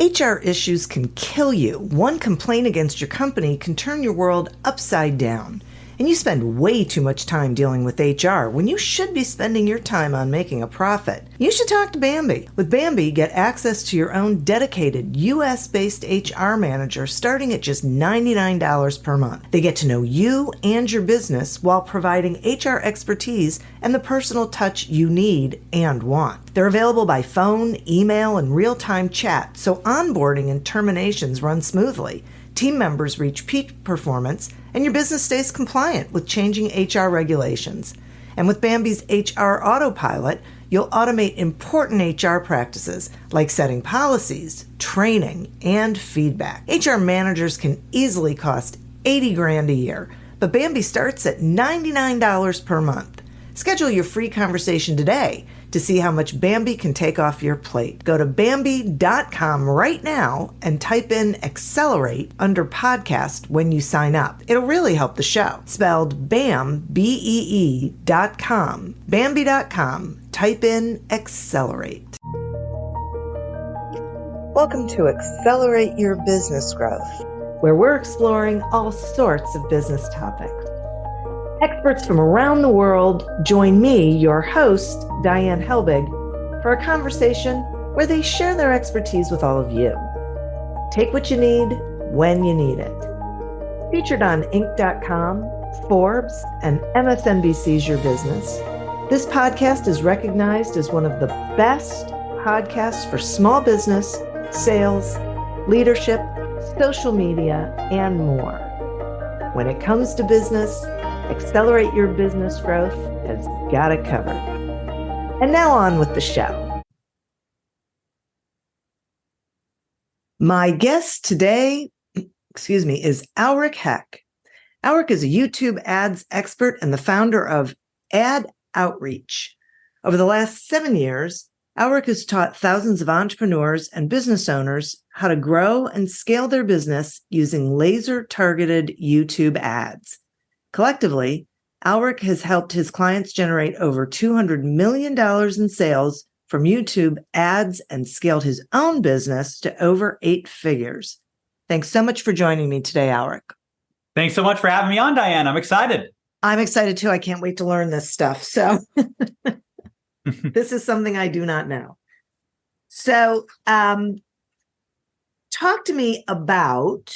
HR issues can kill you. One complaint against your company can turn your world upside down. And you spend way too much time dealing with HR when you should be spending your time on making a profit. You should talk to Bambi. With Bambi, get access to your own dedicated US-based HR manager starting at just $99 per month. They get to know you and your business while providing HR expertise and the personal touch you need and want. They're available by phone, email, and real-time chat, so onboarding and terminations run smoothly. Team members reach peak performance, and your business stays compliant with changing HR regulations. And with Bambi's HR Autopilot, you'll automate important HR practices like setting policies, training, and feedback. HR managers can easily cost $80,000 a year, but Bambi starts at $99 per month. Schedule your free conversation today to see how much Bambi can take off your plate. Go to Bambi.com right now and type in Accelerate under podcast when you sign up. It'll really help the show. Spelled BAM, BEE.com. Bambi.com. Type in Accelerate. Welcome to Accelerate Your Business Growth, where we're exploring all sorts of business topics. Experts from around the world join me, your host, Diane Helbig, for a conversation where they share their expertise with all of you. Take what you need when you need it. Featured on Inc.com, Forbes, and MSNBC's Your Business, this podcast is recognized as one of the best podcasts for small business, sales, leadership, social media, and more. When it comes to business, Accelerate Your Business Growth has got it covered. And now on with the show. My guest today, is Aleric Heck. Aleric is a YouTube ads expert and the founder of Ad Outreach. Over the last 7 years, Aleric has taught thousands of entrepreneurs and business owners how to grow and scale their business using laser-targeted YouTube ads. Collectively, Aleric has helped his clients generate over $200 million in sales from YouTube ads and scaled his own business to over 8 figures. Thanks so much for joining me today, Aleric. Thanks so much for having me on, Diane. I'm excited. I'm excited too. I can't wait to learn this stuff. So this is something I do not know. So talk to me about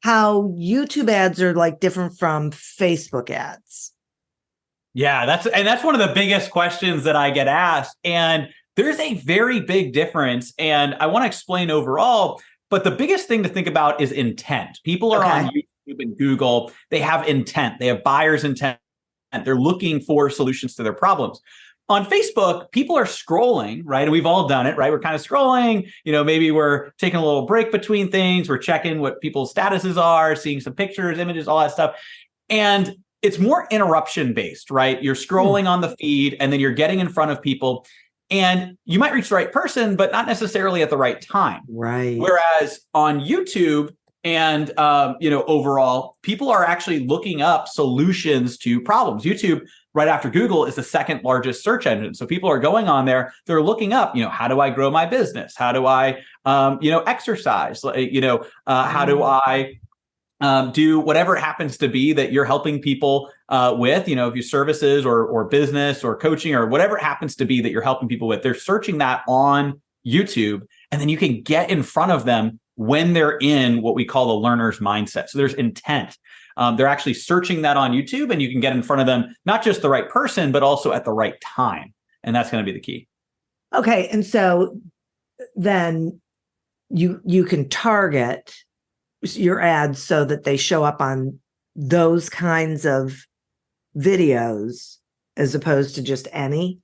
how YouTube ads are like different from Facebook ads. Yeah, that's one of the biggest questions that I get asked. And there's a very big difference. And I want to explain overall, but the biggest thing to think about is intent. People are on YouTube and Google. They have intent. They have buyer's intent. They're looking for solutions to their problems. On Facebook, people are scrolling, right? And we've all done it, right? We're kind of scrolling, maybe we're taking a little break between things. We're checking what people's statuses are, seeing some pictures, images, all that stuff. And it's more interruption based, right? You're scrolling on the feed and then you're getting in front of people and you might reach the right person, but not necessarily at the right time. Right. Whereas on YouTube, and, overall, people are actually looking up solutions to problems. YouTube, right after Google, is the second largest search engine. So people are going on there. They're looking up, how do I grow my business? How do I, exercise? How do I do whatever it happens to be that you're helping people with, if you services or business or coaching or whatever it happens to be that you're helping people with. They're searching that on YouTube, and then you can get in front of them when they're in what we call the learner's mindset. So there's intent. They're actually searching that on YouTube, and you can get in front of them, not just the right person, but also at the right time. And that's going to be the key. Okay. And so then you can target your ads so that they show up on those kinds of videos as opposed to just any.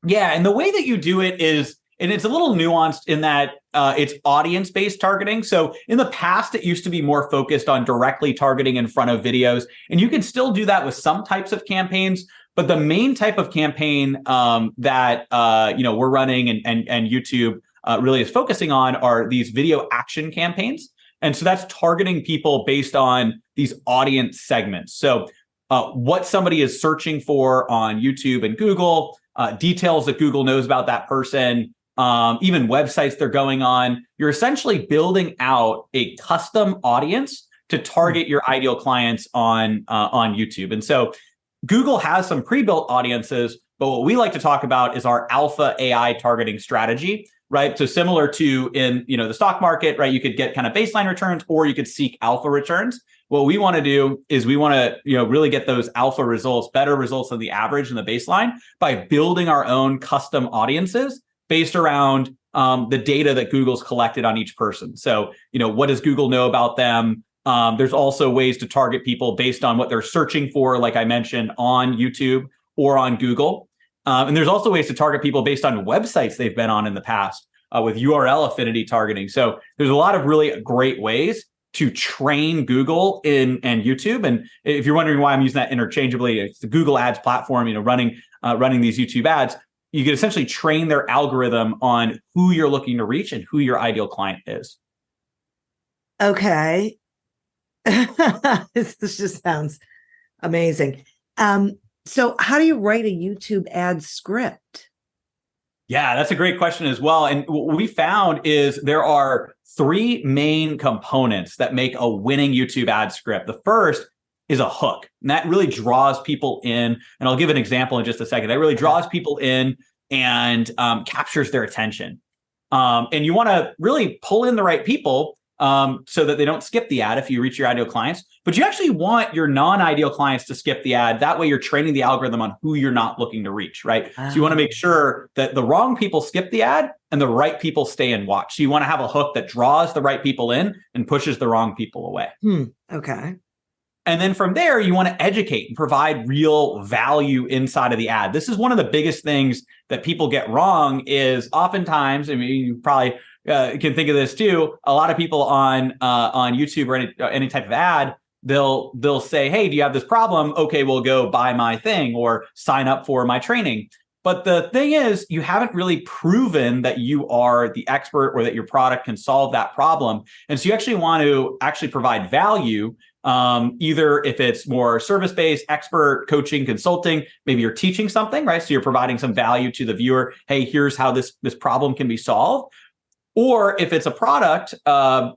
Yeah. And the way that you do it is, and it's a little nuanced in that it's audience-based targeting. So in the past, it used to be more focused on directly targeting in front of videos. And you can still do that with some types of campaigns. But the main type of campaign that we're running and YouTube really is focusing on are these video action campaigns. And so that's targeting people based on these audience segments. So what somebody is searching for on YouTube and Google, details that Google knows about that person, even websites they're going on. You're essentially building out a custom audience to target your ideal clients on YouTube. And so Google has some pre-built audiences, but what we like to talk about is our alpha AI targeting strategy, right? So similar to in the stock market, right? You could get kind of baseline returns, or you could seek alpha returns. What we want to do is we want to really get those alpha results, better results than the average and the baseline, by building our own custom audiences based around the data that Google's collected on each person. So what does Google know about them? There's also ways to target people based on what they're searching for, like I mentioned, on YouTube or on Google. And there's also ways to target people based on websites they've been on in the past with URL affinity targeting. So there's a lot of really great ways to train Google and YouTube. And if you're wondering why I'm using that interchangeably, it's the Google Ads platform, running these YouTube ads. You can essentially train their algorithm on who you're looking to reach and who your ideal client is. Okay. This just sounds amazing. So how do you write a YouTube ad script? Yeah, that's a great question as well. And what we found is there are three main components that make a winning YouTube ad script. The first is a hook, and that really draws people in. And I'll give an example in just a second. That really draws people in and captures their attention. And you want to really pull in the right people so that they don't skip the ad if you reach your ideal clients. But you actually want your non-ideal clients to skip the ad. That way you're training the algorithm on who you're not looking to reach, right? So you want to make sure that the wrong people skip the ad and the right people stay and watch. So you want to have a hook that draws the right people in and pushes the wrong people away. Okay. And then from there, you want to educate and provide real value inside of the ad. This is one of the biggest things that people get wrong is oftentimes, I mean, you probably can think of this too. A lot of people on YouTube or any type of ad, they'll say, hey, do you have this problem? Okay, well, go buy my thing or sign up for my training. But the thing is, you haven't really proven that you are the expert or that your product can solve that problem. And so you actually want to provide value, either if it's more service-based, expert, coaching, consulting, maybe you're teaching something, right? So you're providing some value to the viewer. Hey, here's how this problem can be solved. Or if it's a product,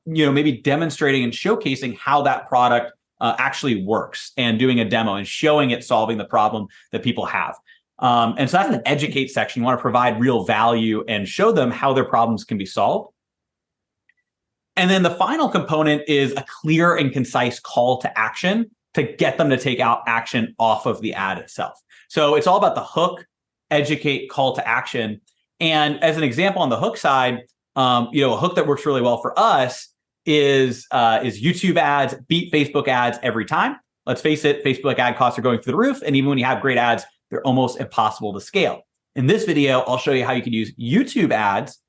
maybe demonstrating and showcasing how that product actually works and doing a demo and showing it solving the problem that people have. And so that's the educate section. You want to provide real value and show them how their problems can be solved. And then the final component is a clear and concise call to action to get them to take out action off of the ad itself. So it's all about the hook, educate, call to action. And as an example on the hook side, a hook that works really well for us is YouTube ads beat Facebook ads every time. Let's face it, Facebook ad costs are going through the roof. And even when you have great ads, they're almost impossible to scale. In this video, I'll show you how you can use YouTube ads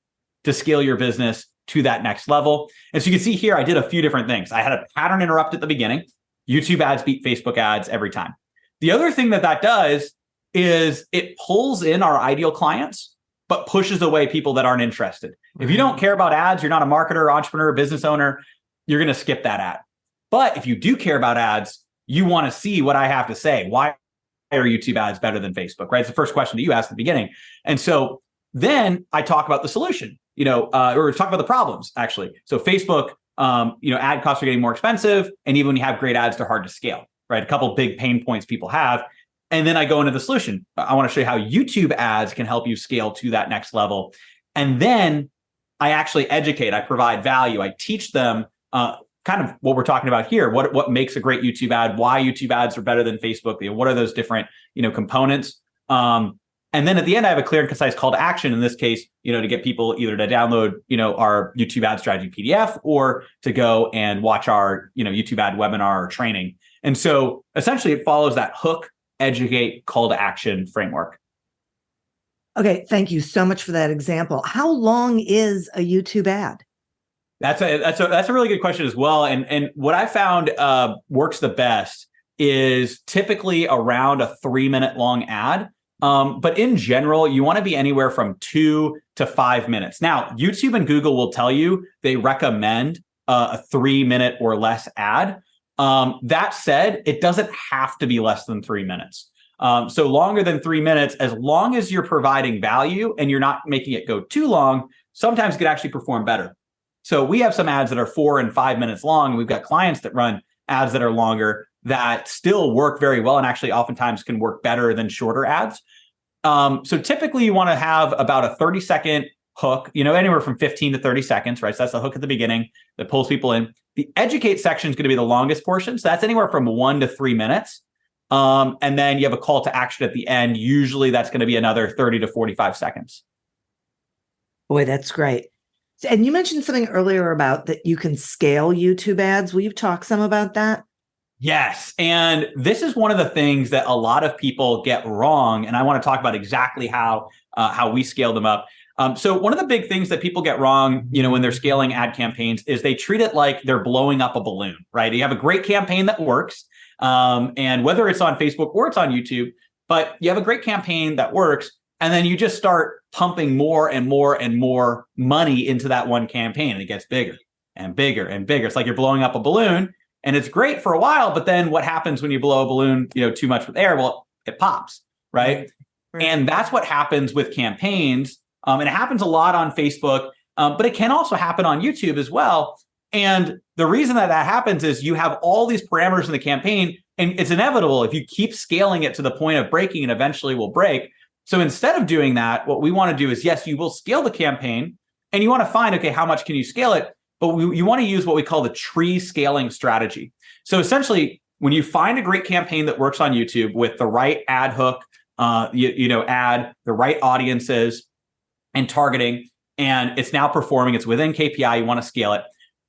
to scale your business to that next level. And so you can see here, I did a few different things. I had a pattern interrupt at the beginning. YouTube ads beat Facebook ads every time. The other thing that does is it pulls in our ideal clients, but pushes away people that aren't interested. If you don't care about ads, you're not a marketer, entrepreneur, business owner, you're going to skip that ad. But if you do care about ads, you want to see what I have to say. Why are YouTube ads better than Facebook, right? It's the first question that you asked at the beginning. And so then I talk about the solution, or talk about the problems, actually. So Facebook, ad costs are getting more expensive. And even when you have great ads, they're hard to scale, right? A couple big pain points people have. And then I go into the solution. I want to show you how YouTube ads can help you scale to that next level. And then I actually educate, I provide value. I teach them kind of what we're talking about here. What makes a great YouTube ad, why YouTube ads are better than Facebook, what are those different, components. And then at the end, I have a clear and concise call to action. In this case, to get people either to download, our YouTube ad strategy PDF or to go and watch our, YouTube ad webinar or training. And so essentially it follows that hook, educate, call to action framework. Okay, thank you so much for that example. How long is a YouTube ad? That's a really good question as well. And what I found works the best is typically around a 3-minute long ad. But in general, you want to be anywhere from 2 to 5 minutes. Now, YouTube and Google will tell you they recommend a 3-minute or less ad. That said, it doesn't have to be less than 3 minutes. So longer than 3 minutes, as long as you're providing value and you're not making it go too long, sometimes it could actually perform better. So we have some ads that are 4 and 5 minutes long. And we've got clients that run ads that are longer that still work very well and actually oftentimes can work better than shorter ads. So typically you want to have about a 30-second hook, anywhere from 15 to 30 seconds, right? So that's the hook at the beginning that pulls people in. The educate section is going to be the longest portion. So that's anywhere from 1 to 3 minutes. And then you have a call to action at the end. Usually that's going to be another 30 to 45 seconds. Boy, that's great. And you mentioned something earlier about that you can scale YouTube ads. Will you talk some about that? Yes. And this is one of the things that a lot of people get wrong. And I want to talk about exactly how we scale them up. So one of the big things that people get wrong, when they're scaling ad campaigns is they treat it like they're blowing up a balloon, right? You have a great campaign that works. And whether it's on Facebook or it's on YouTube, but you have a great campaign that works. And then you just start pumping more and more and more money into that one campaign. And it gets bigger and bigger and bigger. It's like you're blowing up a balloon. And it's great for a while, but then what happens when you blow a balloon, too much with air? Well, it pops, right? And that's what happens with campaigns. And it happens a lot on Facebook, but it can also happen on YouTube as well. And the reason that happens is you have all these parameters in the campaign, and it's inevitable if you keep scaling it to the point of breaking, and eventually will break. So instead of doing that, what we want to do is, yes, you will scale the campaign, and you want to find, okay, how much can you scale it? But you want to use what we call the tree scaling strategy. So essentially, when you find a great campaign that works on YouTube with the right ad hook, the right audiences and targeting, and it's now performing, it's within KPI, you want to scale it.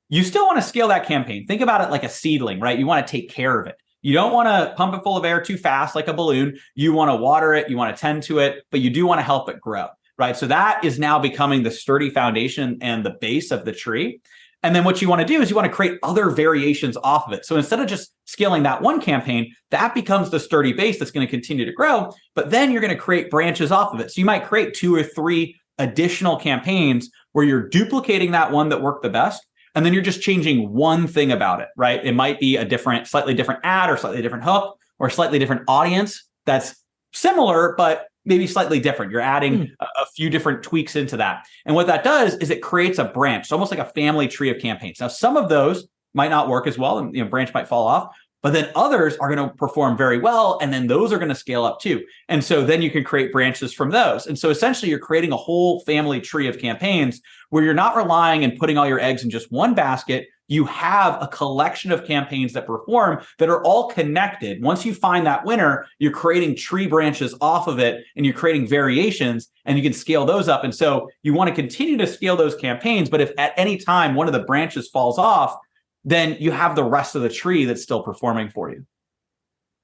You still want to scale that campaign. Think about it like a seedling, right? You want to take care of it. You don't want to pump it full of air too fast like a balloon. You want to water it, you want to tend to it, but you do want to help it grow, right? So that is now becoming the sturdy foundation and the base of the tree. And then what you want to do is you want to create other variations off of it. So instead of just scaling that one campaign, that becomes the sturdy base that's going to continue to grow. But then you're going to create branches off of it. So you might create 2 or 3 additional campaigns where you're duplicating that one that worked the best. And then you're just changing one thing about it, right? It might be a slightly different ad or slightly different hook or slightly different audience that's similar, but maybe slightly different. You're adding a few different tweaks into that. And what that does is it creates a branch. It's almost like a family tree of campaigns. Now, some of those might not work as well, and branch might fall off, but then others are going to perform very well. And then those are going to scale up too. And so then you can create branches from those. And so essentially you're creating a whole family tree of campaigns where you're not relying and putting all your eggs in just one basket. You have a collection of campaigns that perform that are all connected. Once you find that winner, you're creating tree branches off of it and you're creating variations and you can scale those up. And so you want to continue to scale those campaigns. But if at any time one of the branches falls off, then you have the rest of the tree that's still performing for you.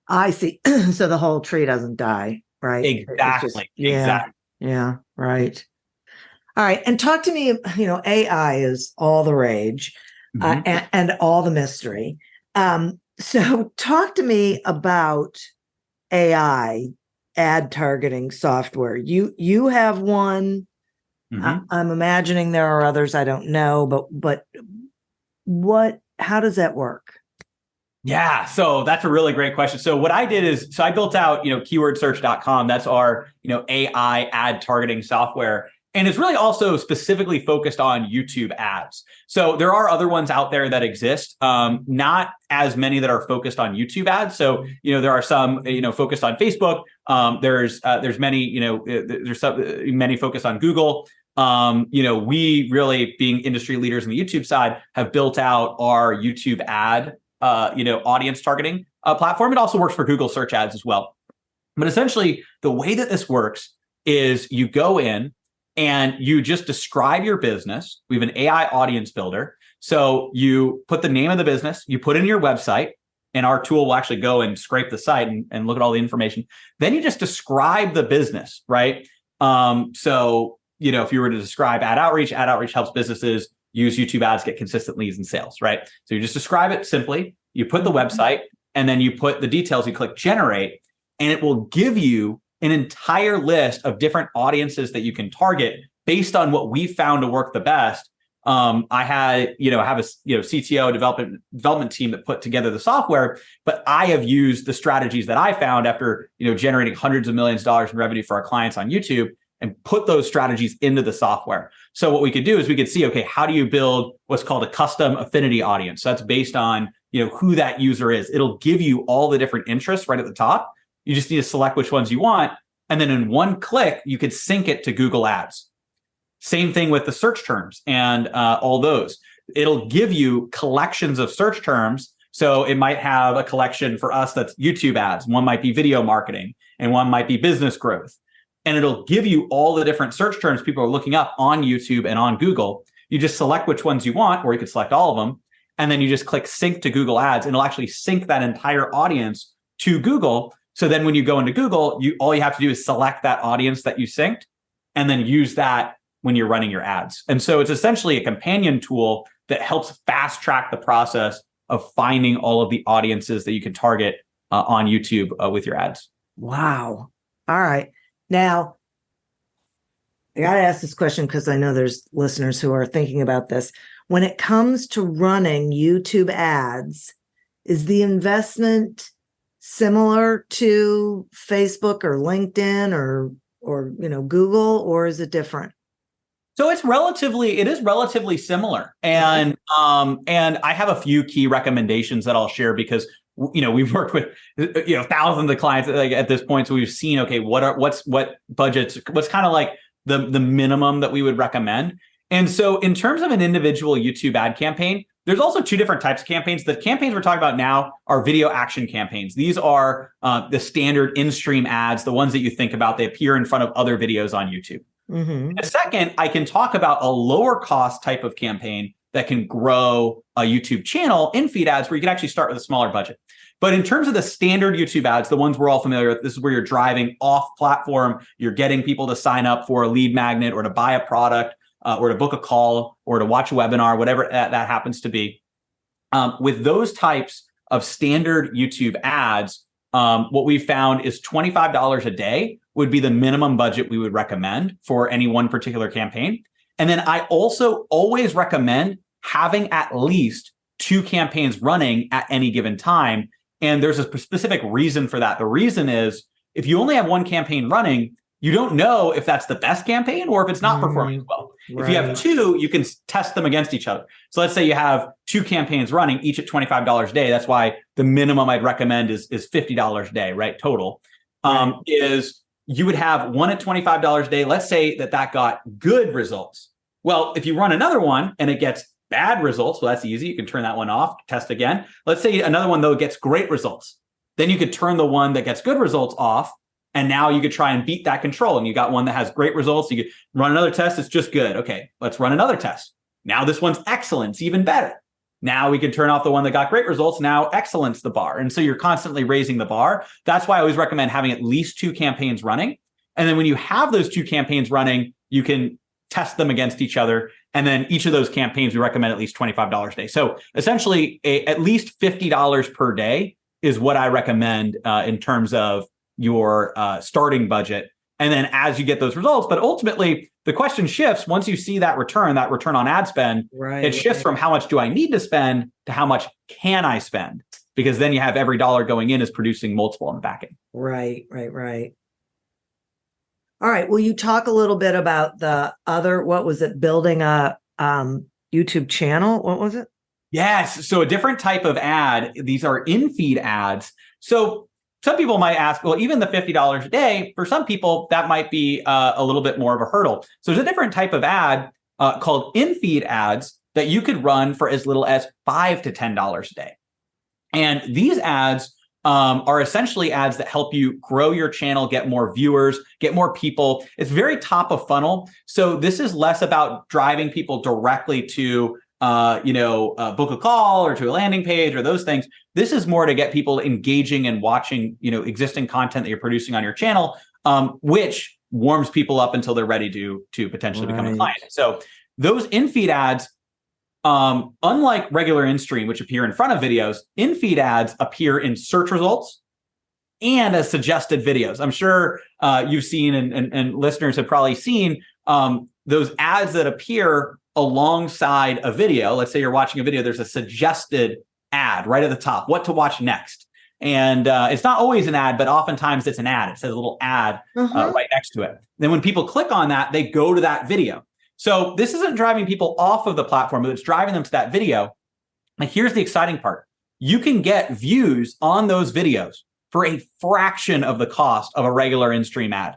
I see. So the whole tree doesn't die, right? Exactly. Exactly. Yeah. Right. All right. And talk to me, AI is all the rage. And all the mystery. So talk to me about AI ad targeting software. You have one. I'm imagining there are others. I don't know, but how does that work? Yeah, so that's a really great question. So what I did is, I built out, keywordsearch.com. That's our, AI ad targeting software. And it's really also specifically focused on YouTube ads. So there are other ones out there that exist, not as many that are focused on YouTube ads. So, there are some, focused on Facebook. There's many, there's some, many focused on Google. We really, being industry leaders in the YouTube side, have built out our YouTube ad, audience targeting platform. It also works for Google search ads as well. But essentially, the way that this works is you go in and you just describe your business. We have an AI audience builder. So you put the name of the business, you put in your website, and our tool will actually go and scrape the site and look at all the information. Then you just describe the business, right? So, if you were to describe ad outreach helps businesses use YouTube ads, get consistent leads and sales, right? So you just describe it simply, you put the website, and then you put the details, you click generate, and it will give you an entire list of different audiences that you can target based on what we found to work the best I had, have a CTO development team that put together the software, but I have used the strategies that I found after, generating hundreds of millions of dollars in revenue for our clients on YouTube and put those strategies into the software. So what we could do is we could see, okay, how do you build what's called a custom affinity audience? So that's based on, who that user is. It'll give you all the different interests right at the top. You just need to select which ones you want. And then in one click, you could sync it to Google Ads. Same thing with the search terms and all those. It'll give you collections of search terms. So it might have a collection for us that's YouTube ads. One might be video marketing and one might be business growth. And it'll give you all the different search terms people are looking up on YouTube and on Google. You just select which ones you want, or you could select all of them. And then you just click sync to Google Ads, and it'll actually sync that entire audience to Google. So then when you go into Google, all you have to do is select that audience that you synced and then use that when you're running your ads. And so it's essentially a companion tool that helps fast track the process of finding all of the audiences that you can target on YouTube with your ads. Wow. All right. Now, I got to ask this question because I know there's listeners who are thinking about this. When it comes to running YouTube ads, is the investment similar to Facebook or LinkedIn or Google, or is it different? So it is relatively similar. And I have a few key recommendations that I'll share because we've worked with thousands of clients at this point. So we've seen, okay, what budgets, what's kind of like the minimum that we would recommend. And so in terms of an individual YouTube ad campaign, there's also two different types of campaigns. The campaigns we're talking about now are video action campaigns. These are the standard in-stream ads, the ones that you think about. They appear in front of other videos on YouTube. Mm-hmm. And second, I can talk about a lower cost type of campaign that can grow a YouTube channel in feed ads where you can actually start with a smaller budget. But in terms of the standard YouTube ads, the ones we're all familiar with, this is where you're driving off platform. You're getting people to sign up for a lead magnet or to buy a product or to book a call or to watch a webinar, whatever that happens to be. With those types of standard YouTube ads, what we found is $25 a day would be the minimum budget we would recommend for any one particular campaign. And then I also always recommend having at least 2 campaigns running at any given time. And there's a specific reason for that. The reason is if you only have one campaign running, you don't know if that's the best campaign or if it's not performing well. Right. If you have 2, you can test them against each other. So let's say you have 2 campaigns running, each at $25 a day. That's why the minimum I'd recommend is $50 a day, right? Total. Right. Is you would have one at $25 a day. Let's say that got good results. Well, if you run another one and it gets bad results, well, that's easy. You can turn that one off, test again. Let's say another one, though, gets great results. Then you could turn the one that gets good results off. And now you could try and beat that control. And you got one that has great results. You could run another test. It's just good. Okay, let's run another test. Now this one's excellent. It's even better. Now we can turn off the one that got great results. Now excellence the bar. And so you're constantly raising the bar. That's why I always recommend having at least 2 campaigns running. And then when you have those 2 campaigns running, you can test them against each other. And then each of those campaigns, we recommend at least $25 a day. So essentially at least $50 per day is what I recommend in terms of your starting budget. And then as you get those results, but ultimately the question shifts once you see that return on ad spend, right, it shifts from how much do I need to spend to how much can I spend? Because then you have every dollar going in is producing multiple on the back end. Right. All right. Will you talk a little bit about the other, what was it, building a YouTube channel? What was it? Yes. So a different type of ad. These are in-feed ads. So some people might ask, well, even the $50 a day, for some people, that might be a little bit more of a hurdle. So there's a different type of ad called in-feed ads that you could run for as little as $5 to $10 a day. And these ads are essentially ads that help you grow your channel, get more viewers, get more people. It's very top of funnel. So this is less about driving people directly to book a call or to a landing page or those things. This is more to get people engaging and watching, existing content that you're producing on your channel, which warms people up until they're ready to potentially become a client. So those in-feed ads, unlike regular in-stream, which appear in front of videos, in-feed ads appear in search results and as suggested videos. I'm sure you've seen and listeners have probably seen those ads that appear alongside a video. Let's say you're watching a video, there's a suggested ad right at the top, what to watch next. And it's not always an ad, but oftentimes it's an ad. It says a little ad right next to it. Then when people click on that, they go to that video. So this isn't driving people off of the platform, but it's driving them to that video. And here's the exciting part. You can get views on those videos for a fraction of the cost of a regular in-stream ad.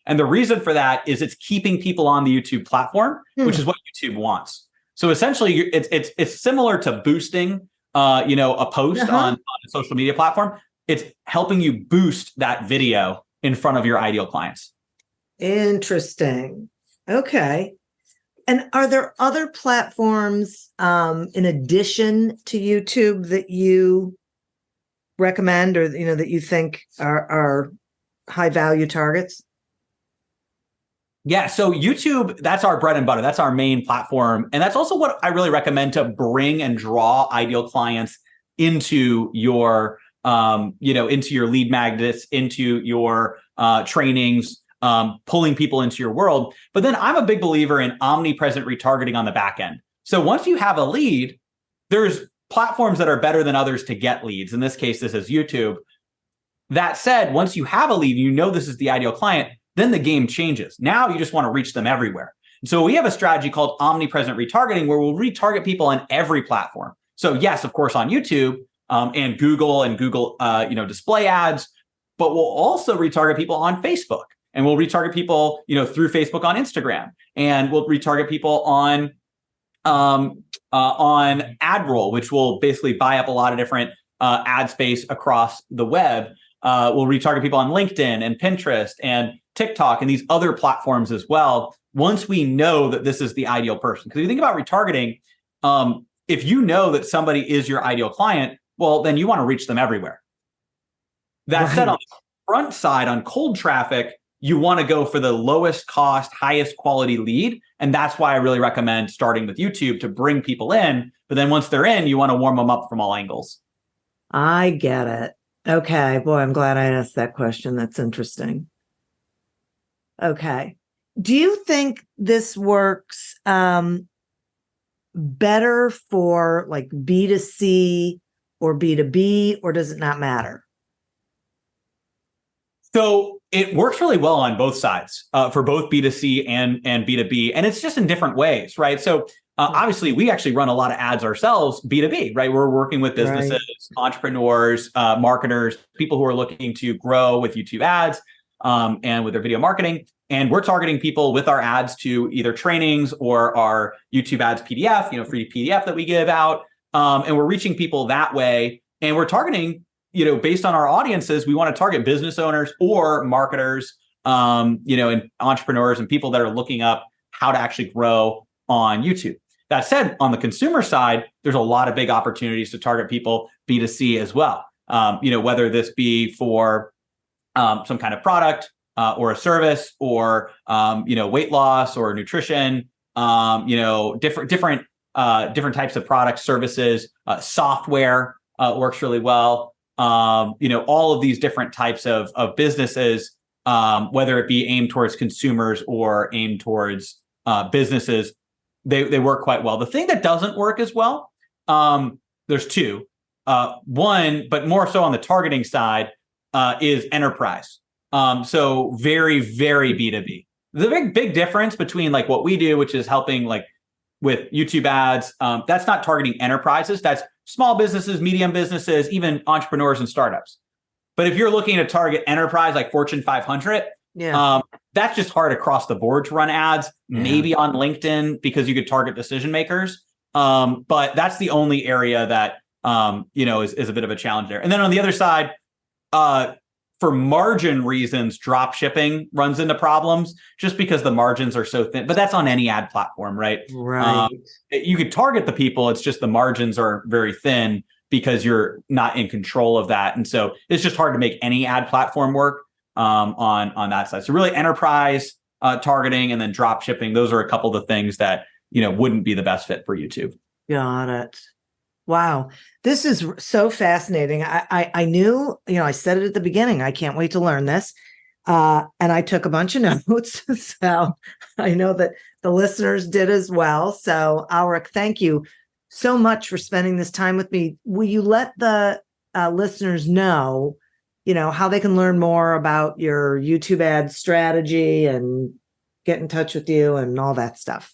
And the reason for that is it's keeping people on the YouTube platform, which is what YouTube wants. So essentially, it's similar to boosting, a post on a social media platform. It's helping you boost that video in front of your ideal clients. Interesting. Okay. And are there other platforms in addition to YouTube that you recommend, or that you think are high value targets? Yeah, so YouTube, that's our bread and butter. That's our main platform. And that's also what I really recommend to bring and draw ideal clients into your, into your lead magnets, into your trainings, pulling people into your world. But then I'm a big believer in omnipresent retargeting on the back end. So once you have a lead, there's platforms that are better than others to get leads. In this case, this is YouTube. That said, once you have a lead, this is the ideal client, then the game changes. Now you just want to reach them everywhere. So we have a strategy called omnipresent retargeting, where we'll retarget people on every platform. So yes, of course, on YouTube and Google display ads, but we'll also retarget people on Facebook, and we'll retarget people, through Facebook on Instagram, and we'll retarget people on AdRoll, which will basically buy up a lot of different ad space across the web. We'll retarget people on LinkedIn and Pinterest and TikTok and these other platforms as well, once we know that this is the ideal person. Because if you think about retargeting, if you know that somebody is your ideal client, well, then you want to reach them everywhere. That said, on the front side, on cold traffic, you want to go for the lowest cost, highest quality lead. And that's why I really recommend starting with YouTube to bring people in. But then once they're in, you want to warm them up from all angles. I get it. Okay. Boy, I'm glad I asked that question. That's interesting. Okay. Do you think this works better for like B2C or B2B, or does it not matter? So it works really well on both sides for both B2C and B2B. And it's just in different ways, right? So obviously, we actually run a lot of ads ourselves, B2B, right? We're working with businesses, entrepreneurs, marketers, people who are looking to grow with YouTube ads and with their video marketing. And we're targeting people with our ads to either trainings or our YouTube ads PDF, free PDF that we give out. And we're reaching people that way. And we're targeting, based on our audiences, we want to target business owners or marketers, and entrepreneurs and people that are looking up how to actually grow on YouTube. That said, on the consumer side, there's a lot of big opportunities to target people B2C as well. Whether this be for some kind of product or a service, or weight loss or nutrition, different types of products, services, software works really well. All of these different types of businesses, whether it be aimed towards consumers or aimed towards businesses, they work quite well. The thing that doesn't work as well, there's two. One, but more so on the targeting side, is enterprise. So very, very B2B. The big difference between like what we do, which is helping like with YouTube ads, that's not targeting enterprises. That's small businesses, medium businesses, even entrepreneurs and startups. But if you're looking to target enterprise like Fortune 500, that's just hard across the board to run ads, maybe on LinkedIn because you could target decision makers. But that's the only area that, is a bit of a challenge there. And then on the other side, for margin reasons, drop shipping runs into problems just because the margins are so thin. But that's on any ad platform, right? Right. You could target the people. It's just the margins are very thin because you're not in control of that. And so it's just hard to make any ad platform work on that side. So really enterprise targeting and then drop shipping, those are a couple of the things that, wouldn't be the best fit for YouTube. Got it. Wow. This is so fascinating. I knew, I said it at the beginning, I can't wait to learn this. And I took a bunch of notes. So I know that The listeners did as well. So, Aleric, thank you so much for spending this time with me. Will you let the listeners know, how they can learn more about your YouTube ad strategy and get in touch with you and all that stuff?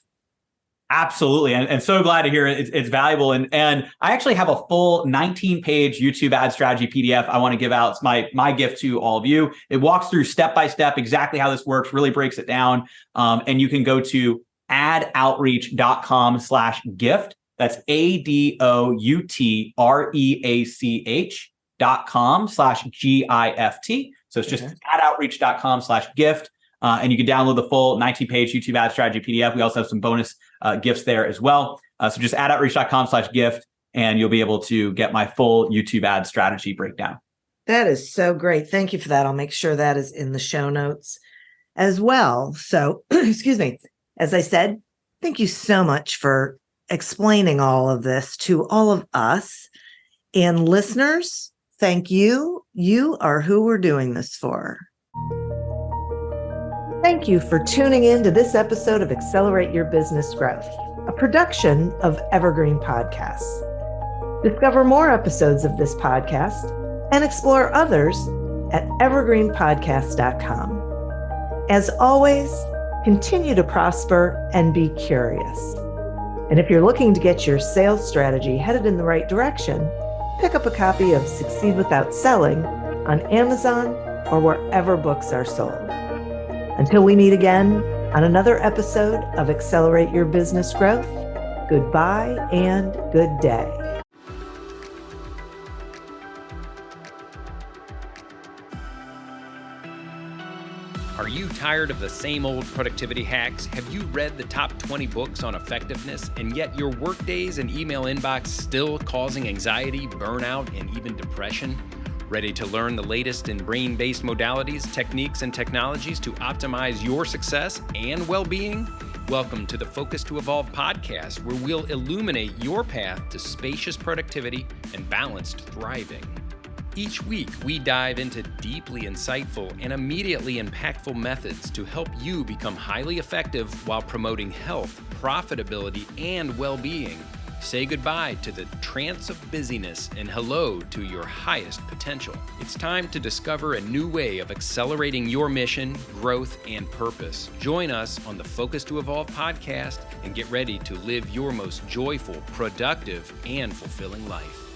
Absolutely. And so glad to hear it's valuable. And I actually have a full 19-page YouTube ad strategy PDF I want to give out. It's my gift to all of you. It walks through step by step exactly how this works, really breaks it down. And you can go to adoutreach.com/gift. That's ADOUTREACH.com/GIFT. So it's just adoutreach.com/gift. And you can download the full 19-page YouTube ad strategy PDF. We also have some bonus gifts there as well. So just adoutreach.com/gift, and you'll be able to get my full YouTube ad strategy breakdown. That is so great. Thank you for that. I'll make sure that is in the show notes as well. So, excuse me. As I said, thank you so much for explaining all of this to all of us. And listeners, thank you. You are who we're doing this for. Thank you for tuning in to this episode of Accelerate Your Business Growth, a production of Evergreen Podcasts. Discover more episodes of this podcast and explore others at evergreenpodcast.com. As always, continue to prosper and be curious. And if you're looking to get your sales strategy headed in the right direction, pick up a copy of Succeed Without Selling on Amazon or wherever books are sold. Until we meet again on another episode of Accelerate Your Business Growth, goodbye and good day. Are you tired of the same old productivity hacks? Have you read the top 20 books on effectiveness, and yet your workdays and email inbox still causing anxiety, burnout, and even depression? Ready to learn the latest in brain-based modalities, techniques, and technologies to optimize your success and well-being? Welcome to the Focus to Evolve podcast, where we'll illuminate your path to spacious productivity and balanced thriving. Each week, we dive into deeply insightful and immediately impactful methods to help you become highly effective while promoting health, profitability, and well-being. Say goodbye to the trance of busyness and hello to your highest potential. It's time to discover a new way of accelerating your mission, growth, and purpose. Join us on the Focus to Evolve podcast and get ready to live your most joyful, productive, and fulfilling life.